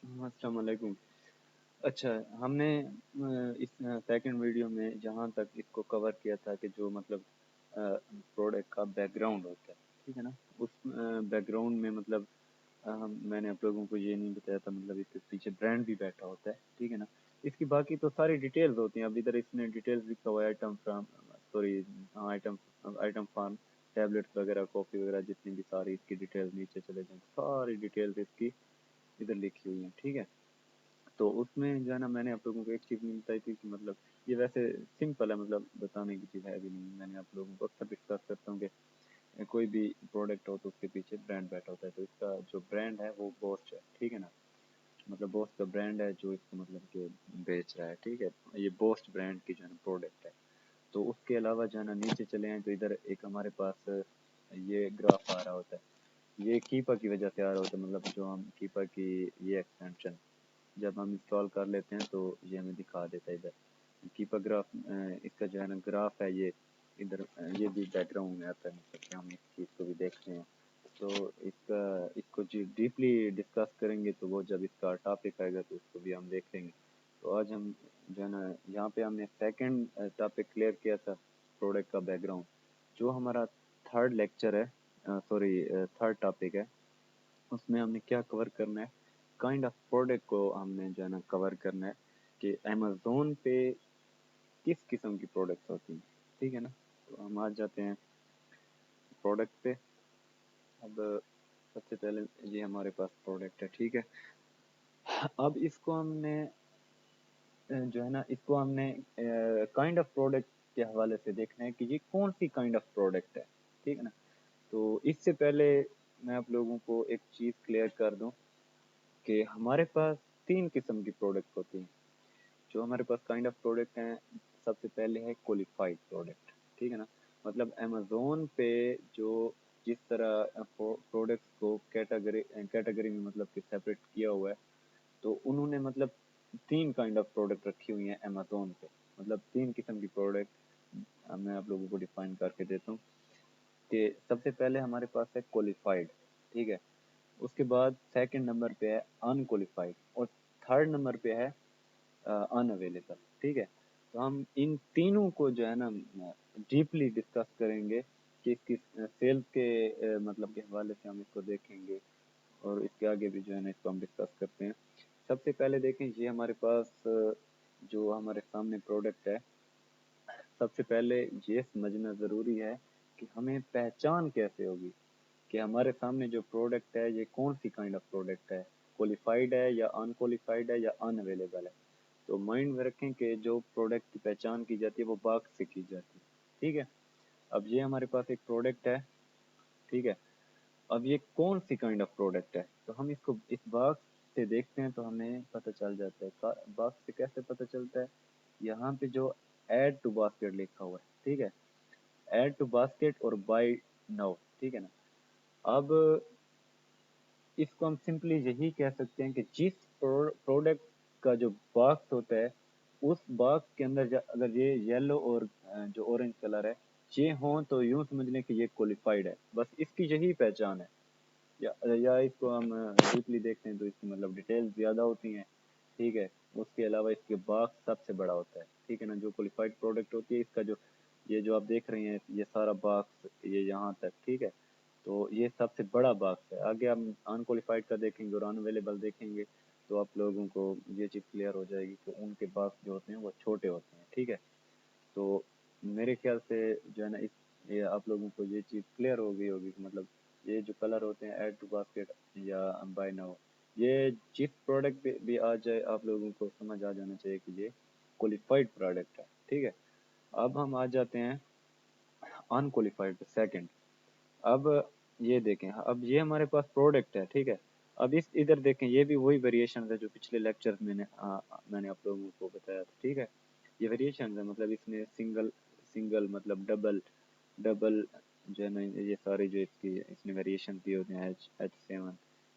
السلام علیکم۔ اچھا، ہم نے اس سیکنڈ ویڈیو میں جہاں تک اس کو کور کیا تھا کہ جو مطلب پروڈکٹ کا بیک گراؤنڈ ہوتا ہے، ٹھیک ہے نا، اس بیک گراؤنڈ میں مطلب میں نے آپ لوگوں کو یہ نہیں بتایا تھا مطلب اس کے پیچھے برانڈ بھی بیٹھا ہوتا ہے، ٹھیک ہے نا۔ اس کی باقی تو ساری ڈیٹیلز ہوتی ہیں۔ اب ادھر اس نے ڈیٹیلز لکھا ہوا ہے item from sorry item from tablets وغیرہ، کافی وغیرہ، جتنی بھی ساری اس کی ڈیٹیلز نیچے چلے جائیں، ساری ڈیٹیلز اس کی ادھر لکھی ہوئی ہیں، ٹھیک ہے۔ تو اس میں جو ہے نا میں نے آپ لوگوں کو ایک چیز نہیں بتائی تھی کہ مطلب یہ ویسے سمپل ہے، مطلب بتانے کی چیز ہے بھی نہیں۔ میں نے آپ لوگوں کو اکثر ڈسکس کرتا ہوں کہ کوئی بھی پروڈکٹ ہو تو اس کے پیچھے برانڈ بیٹھا ہوتا ہے، تو اس کا جو برانڈ ہے وہ بوسٹ ہے، ٹھیک ہے نا۔ مطلب بوسٹ کا برانڈ ہے جو اس کو مطلب کہ بیچ رہا ہے، ٹھیک ہے۔ یہ بوسٹ برانڈ کی جو ہے نا پروڈکٹ ہے۔ تو اس کے علاوہ جو ہے نا نیچے چلے ہیں تو ادھر ایک ہمارے پاس یہ گراف آ رہا ہوتا ہے۔ یہ کیپا کی وجہ سے آ رہا ہوتا ہے، مطلب جو ہم کیپا کی یہ ایکسٹینشن جب ہم انسٹال کر لیتے ہیں تو یہ ہمیں دکھا دیتا ہے ادھر کیپا گراف۔ اس کا جو ہے نا گراف ہے یہ ادھر، یہ بھی بیک گراؤنڈ میں آتا ہے، مطلب کہ ہم اس چیز کو بھی دیکھتے ہیں۔ تو اس کو ڈیپلی ڈسکس کریں گے تو وہ جب اس کا ٹاپک آئے گا تو اس کو بھی ہم دیکھ لیں گے۔ تو آج ہم جو ہے نا یہاں پہ ہم نے سیکنڈ ٹاپک کلیئر کیا تھا، پروڈکٹ کا بیک گراؤنڈ۔ جو ہمارا تھرڈ لیکچر ہے، تھرڈ ٹاپک ہے، اس میں ہم نے کیا کور کرنا ہے، کائنڈ آف پروڈکٹ کو ہم نے جو ہے نا کور کرنا ہے کہ امیزون پہ کس قسم کی پروڈکٹس ہوتی ہیں، ٹھیک ہے نا۔ تو ہم آ جاتے ہیں پروڈکٹ پہ۔ اب سب سے پہلے یہ ہمارے پاس پروڈکٹ ہے، ٹھیک ہے۔ اب اس کو ہم نے جو ہے نا اس کو ہم نے کائنڈ آف پروڈکٹ کے حوالے سے دیکھنا ہے کہ یہ کون سی کائنڈ آف پروڈکٹ ہے، ٹھیک ہے نا۔ تو اس سے پہلے میں آپ لوگوں کو ایک چیز کلیئر کر دوں کہ ہمارے پاس تین قسم کی پروڈکٹ ہوتی ہیں جو ہمارے پاس کائنڈ آف پروڈکٹ ہیں۔ سب سے پہلے ہے کوالیفائڈ پروڈکٹ، ٹھیک ہے نا۔ مطلب امیزون پہ جو جس طرح پروڈکٹس کو کیٹیگری میں مطلب کہ سیپریٹ کیا ہوا ہے، تو انہوں نے مطلب تین کائنڈ آف پروڈکٹ رکھی ہوئی ہیں امیزون پہ، مطلب تین قسم کی پروڈکٹ میں آپ لوگوں کو ڈیفائن کر کے دیتا ہوں کہ سب سے پہلے ہمارے پاس ہے کوالیفائڈ، ٹھیک ہے۔ اس کے بعد سیکنڈ نمبر پہ ہے ان کوالیفائڈ، اور تھرڈ نمبر پہ ہے ان اویلیبل، ٹھیک ہے۔ تو ہم ان تینوں کو جو ہے نا ڈیپلی ڈسکس کریں گے کہ اس کی سیلز کے مطلب کے حوالے سے ہم اس کو دیکھیں گے، اور اس کے آگے بھی جو ہے نا اس کو ہم ڈسکس کرتے ہیں۔ سب سے پہلے دیکھیں یہ ہمارے پاس جو ہمارے سامنے پروڈکٹ ہے، سب سے پہلے یہ سمجھنا ضروری ہے کہ ہمیں پہچان کیسے ہوگی کہ ہمارے سامنے جو پروڈکٹ ہے یہ کون سی کائنڈ آف پروڈکٹ ہے، کوالیفائڈ ہے یا ان کوالیفائڈ ہے یا ان اویلیبل ہے۔ تو مائنڈ میں رکھیں کہ جو پروڈکٹ کی پہچان کی جاتی ہے وہ باکس سے کی جاتی ہے، ٹھیک ہے۔ اب یہ ہمارے پاس ایک پروڈکٹ ہے، ٹھیک ہے۔ اب یہ کون سی کائنڈ آف پروڈکٹ ہے، تو ہم اس کو اس باکس سے دیکھتے ہیں تو ہمیں پتہ چل جاتا ہے۔ باکس سے کیسے پتہ چلتا ہے، یہاں پہ جو ایڈ ٹو باسکٹ لکھا ہوا ہے، ٹھیک ہے، ایڈ ٹو باسکٹ اور بائی نو، ٹھیک ہے نا۔ اب اس کو ہم سمپلی یہی کہہ سکتے ہیں کہ جس پروڈکٹ کا جو باکس ہوتا ہے، اس باکس کے اندر اگر یہ یلو اور جو اورنج کلر ہے یہ ہوں تو یوں سمجھ لیں کہ یہ کوالیفائڈ ہے، بس اس کی یہی پہچان ہے۔ یا اس کو ہم ڈیپلی دیکھتے ہیں تو اس کی مطلب ڈیٹیل زیادہ ہوتی ہیں، ٹھیک ہے۔ اس کے علاوہ اس کے باکس سب سے بڑا ہوتا ہے، ٹھیک ہے نا۔ جو کوالیفائڈ پروڈکٹ ہوتی ہے اس کا جو یہ جو آپ دیکھ رہے ہیں یہ سارا باکس یہ یہاں تک، ٹھیک ہے، تو یہ سب سے بڑا باکس ہے۔ آگے ہم ان کوالیفائڈ کا دیکھیں گے اور ان اویلیبل دیکھیں گے تو آپ لوگوں کو یہ چیز کلیئر ہو جائے گی کہ ان کے باکس جو ہوتے ہیں وہ چھوٹے ہوتے ہیں، ٹھیک ہے۔ تو میرے خیال سے جو ہے نا یہ آپ لوگوں کو یہ چیز کلیئر ہو گئی ہوگی کہ مطلب یہ جو کلر ہوتے ہیں ایڈ ٹو باسکٹ یا بائی ناؤ، یہ جس پروڈکٹ بھی آ جائے آپ لوگوں کو سمجھ آ جانا چاہیے کہ یہ کوالیفائڈ پروڈکٹ ہے، ٹھیک ہے۔ اب ہم آ جاتے ہیں ان کوالیفائڈ پہ، سیکنڈ۔ اب یہ دیکھیں، اب یہ ہمارے پاس پروڈکٹ ہے، ٹھیک ہے۔ اب اس ادھر دیکھیں یہ بھی وہی ویریشن ہے جو پچھلے لیکچر میں نے آپ لوگوں کو بتایا تھا، ٹھیک ہے۔ یہ ویریشن ہے، مطلب اس میں سنگل مطلب ڈبل جو ہے نا یہ سارے جو اس نے ویریشن دی ہوتے ہیں H7،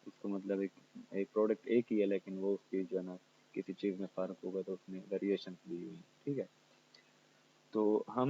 اس کو مطلب ایک پروڈکٹ ایک ہی ہے لیکن وہ اس کی جو ہے نا کسی چیز میں فرق ہوگا تو اس میں ویریشن دی ہوئی ہے، ٹھیک ہے۔ تو ہم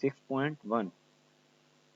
6.1।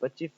25,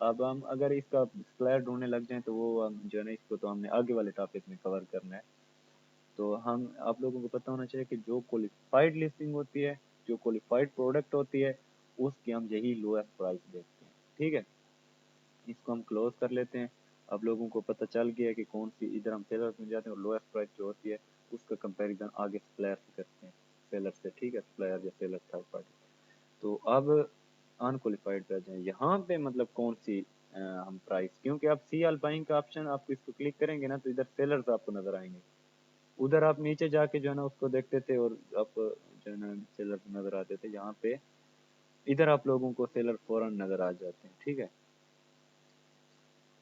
اب ہم اگر اس کا سپلائر ڈھونڈنے لگ جائیں تو وہ جو ہے نا اس کو تو ہم نے آگے والے ٹاپک میں کور کرنا ہے. تو ہم آپ لوگوں کو پتہ ہونا چاہیے کہ جو کوالیفائڈ لسٹنگ ہوتی ہے، جو کوالیفائڈ پروڈکٹ ہوتی ہے، اس کی ہم یہی لوئسٹ پرائس دیکھتے ہیں. ٹھیک ہے، اس کو ہم کلوز کر لیتے ہیں. اب لوگوں کو پتہ چل گیا کہ کون سی، ادھر ہم سیلر میں جاتے ہیں اور لوئسٹ پرائس جو ہوتی ہے اس کا کمپیریزن آگے سپلائر سے کرتے ہیں، سیلر سے. ٹھیک ہے، سپلائر یا سیلر تھرڈ پارٹی. تو اب ان کوالیفائڈ پہ جائیں، یہاں پہ مطلب کون سی ہم پرائس، کیونکہ آپ سی آل بائنگ کا آپشن آپ اس کو کلک کریں گے نا تو ادھر سیلرز آپ کو نظر آئیں گے. ادھر آپ نیچے جا کے جو ہے نا اس کو دیکھتے تھے اور آپ جو ہے نا سیلر نظر آتے تھے. یہاں پہ ادھر آپ لوگوں کو سیلر فوراً نظر آ جاتے ہیں. ٹھیک ہے،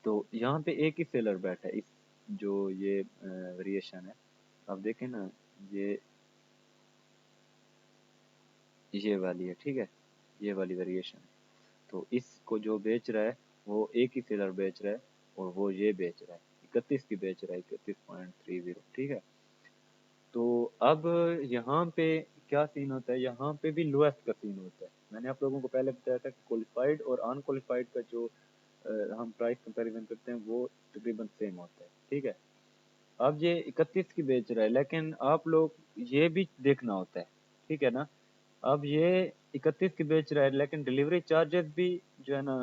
تو یہاں پہ ایک ہی سیلر بیٹھا ہے. اس جو یہ ویریشن ہے آپ دیکھیں نا، یہ والی ہے. ٹھیک ہے، یہ والی ویریشن. تو اس کو جو بیچ رہا ہے وہ ایک ہی سیلر بیچ رہا ہے اور وہ یہ بیچ رہا ہے 31 کی بیچ رہا ہے 31.30. ٹھیک ہے، تو اب یہاں پہ کیا سین ہوتا ہے، یہاں پہ بھی لوئسٹ کا سین ہوتا ہے. میں نے آپ لوگوں کو پہلے بتایا تھا کہ کوالیفائڈ اور ان کوالیفائڈ کا جو ہم پرائس کمپیریزن کرتے ہیں وہ تقریباً سیم ہوتا ہے. ٹھیک ہے، اب یہ 31 کی بیچ رہا ہے لیکن آپ لوگ یہ بھی دیکھنا ہوتا ہے. ٹھیک ہے نا، اب یہ 31 کی بیچ رہا ہے لیکن ڈلیوری چارجز بھی جو ہے نا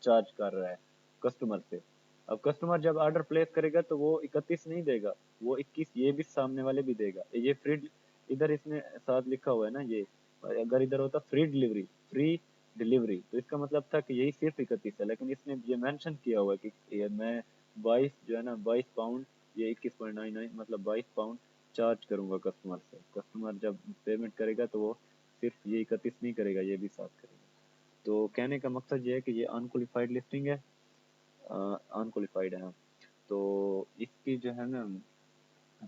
چارج کر رہا ہے کسٹمر سے. اب کسٹمر جب آرڈر پلیس کرے گا تو وہ 31 نہیں دے گا، وہ 21 یہ بھی سامنے والے بھی دے گا. یہ فری، ادھر اس میں ساتھ لکھا ہوا ہے نا، یہ اگر ادھر ہوتا فری ڈلیوری، فری ڈلیوری تو اس کا مطلب تھا کہ یہی صرف 31 ہے، لیکن اس نے یہ مینشن کیا ہوا ہے کہ یہ میں 22 جو ہے نا 22 پاؤنڈ، یہ 21.99 مطلب 22 پاؤنڈ چارج کروں گا کسٹمر سے. کسٹمر جب پیمنٹ کرے گا تو وہ صرف یہ 31 نہیں کرے گا، یہ بھی ساتھ کرے گا. تو کہنے کا مقصد یہ ہے کہ یہ ان کوالیفائڈ لسٹنگ ہے، ان کوالیفائڈ ہے. تو اس کی جو ہے نا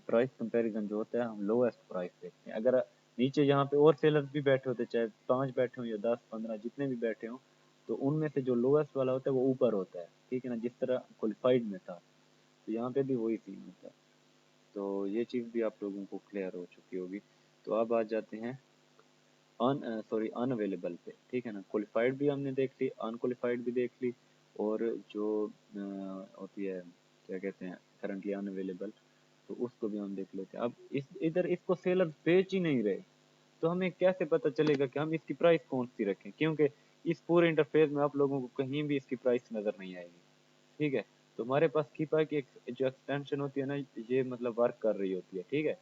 پرائس کمپیریزن جو ہوتا ہے ہم لویسٹ پرائس دیکھتے ہیں. اگر نیچے یہاں پہ اور سیلرز بھی بیٹھے ہوتے، چاہے 5 بیٹھے ہوں یا 10 15 جتنے بھی بیٹھے ہوں، تو ان میں سے جو لویسٹ والا ہوتا ہے وہ اوپر ہوتا ہے. ٹھیک ہے نا، جس طرح کوالیفائڈ میں تھا تو یہاں پہ بھی وہی سین ہوتا ہے. تو یہ چیز بھی آپ لوگوں کو کلیئر ہو چکی ہوگی. تو اب آ جاتے ہیں ان اویلیبل پہ. ٹھیک ہے نا، کوالیفائڈ بھی ہم نے دیکھ لی، ان کوالیفائڈ بھی دیکھ لی، اور جو ہوتی ہے کیا کہتے ہیں کرنٹلی ان اویلیبل، تو اس کو بھی ہم دیکھ لیتے ہیں. اب ادھر اس کو سیلر بیچ ہی نہیں رہے تو ہمیں کیسے پتہ چلے گا کہ ہم اس کی پرائس کون سی رکھیں، کیونکہ اس پورے انٹرفیس میں آپ لوگوں کو کہیں بھی اس کی پرائس نظر نہیں آئے گی. ٹھیک ہے، تو ہمارے پاس کیپا کی جو ایکسٹینشن ہوتی ہے نا، یہ مطلب ورک کر رہی ہوتی ہے. ٹھیک ہے،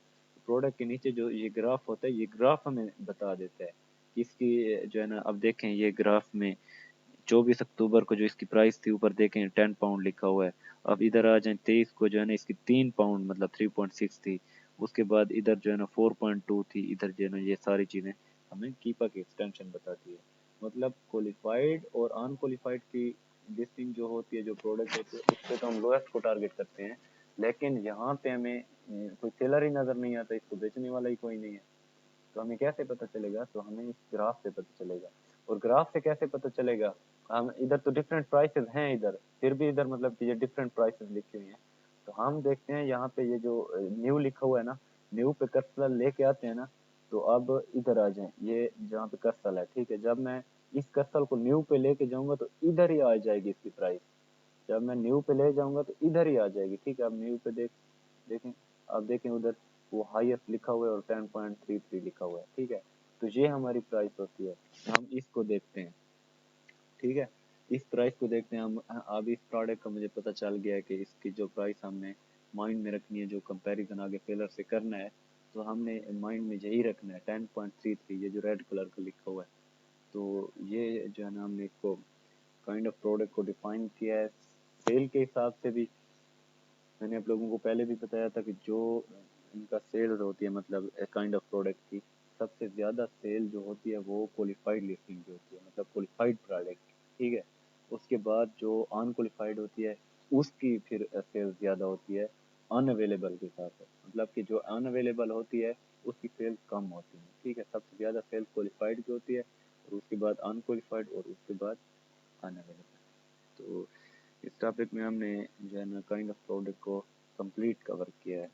پروڈکٹ کے نیچے جو یہ گراف ہوتا ہے، یہ گراف ہمیں بتا دیتا ہے کہ اس کی جو ہے نا، اب دیکھیں یہ گراف میں 24 اکتوبر کو جو اس کی پرائس تھی اوپر دیکھیں 10 پاؤنڈ لکھا ہوا ہے. اب ادھر آ جائیں 23 کو جو ہے نا اس کی 3 پاؤنڈ مطلب 3.6 تھی. اس کے بعد ادھر جو ہے نا 4.2 تھی. ادھر جو ہے نا یہ ساری چیزیں ہمیں کیپا کی ایکسٹینشن بتاتی ہے. مطلب کوالیفائڈ اور ان کوالیفائڈ کی لسٹنگ جو ہوتی ہے، جو پروڈکٹ ہوتی ہے، اس پہ تو ہم لوئسٹ کو ٹارگیٹ کرتے ہیں، لیکن یہاں پہ ہمیں کوئی سیلر ہی نظر نہیں آتا، اس کو بیچنے والا ہی کوئی نہیں ہے. تو ہمیں کیسے پتہ چلے گا، تو ہمیں اس گراف سے پتہ چلے گا. اور گراف سے کیسے پتہ چلے گا، ہم ادھر تو ڈفرینٹ پرائسز ہیں ادھر، پھر بھی ادھر مطلب کہ یہ ڈفرینٹ پرائسز لکھی ہوئی ہیں. تو ہم دیکھتے ہیں یہاں پہ یہ جو نیو لکھا ہوا ہے نا، نیو پہ کرسر لے کے آتے ہیں نا، تو اب ادھر آ جائیں، یہ جہاں پہ کرسل ہے. ٹھیک ہے، جب میں اس کرسل کو نیو پہ لے کے جاؤں گا تو ادھر ہی آ جائے گی اس کی پرائس. جب میں نیو پہ لے جاؤں گا تو ادھر ہی آ جائے گی. ٹھیک ہے، اب نیو پہ دیکھیں، آپ دیکھیں ادھر وہ ہائیسٹ لکھا ہوا ہے اور 10.33 لکھا ہوا ہے. ٹھیک ہے، تو یہ ہماری پرائس ہوتی ہے، ہم اس کو دیکھتے ہیں. ٹھیک ہے، اس پرائس کو دیکھتے ہیں ہم. اب اس پروڈکٹ کا مجھے پتہ چل گیا ہے کہ اس کی جو پرائس ہم نے مائنڈ میں رکھنی ہے، جو کمپیریزن آگے سیلر سے کرنا ہے، تو ہم نے مائنڈ میں یہی رکھنا ہے 10.33، یہ جو ریڈ کلر کا لکھا ہوا ہے. تو یہ جو ہے نا ہم نے اس کو کائنڈ آف پروڈکٹ کو ڈیفائن کیا ہے. سیل کے حساب سے بھی میں نے آپ لوگوں کو پہلے بھی بتایا تھا کہ جو ان کا سیل ہوتی ہے مطلب کائنڈ آف پروڈکٹ کی سب سے زیادہ سیل جو ہوتی ہے وہ کوالیفائڈ لسٹنگ کی ہوتی ہے، مطلب کوالیفائڈ پروڈکٹ. ٹھیک ہے، اس کے بعد جو ان کوالیفائڈ ہوتی ہے اس کی پھر سیل زیادہ ہوتی ہے ان اویلیبل کے ساتھ. مطلب کہ جو ان اویلیبل ہوتی ہے اس کی سیل کم ہوتی ہے. ٹھیک ہے، سب سے زیادہ سیل کوالیفائڈ کی ہوتی ہے اور اس کے بعد ان کوالیفائڈ اور اس کے بعد ان اویلیبل. تو اس ٹاپک میں ہم نے جو ہے نا کائنڈ آف پروڈکٹ کو کمپلیٹ کور کیا ہے.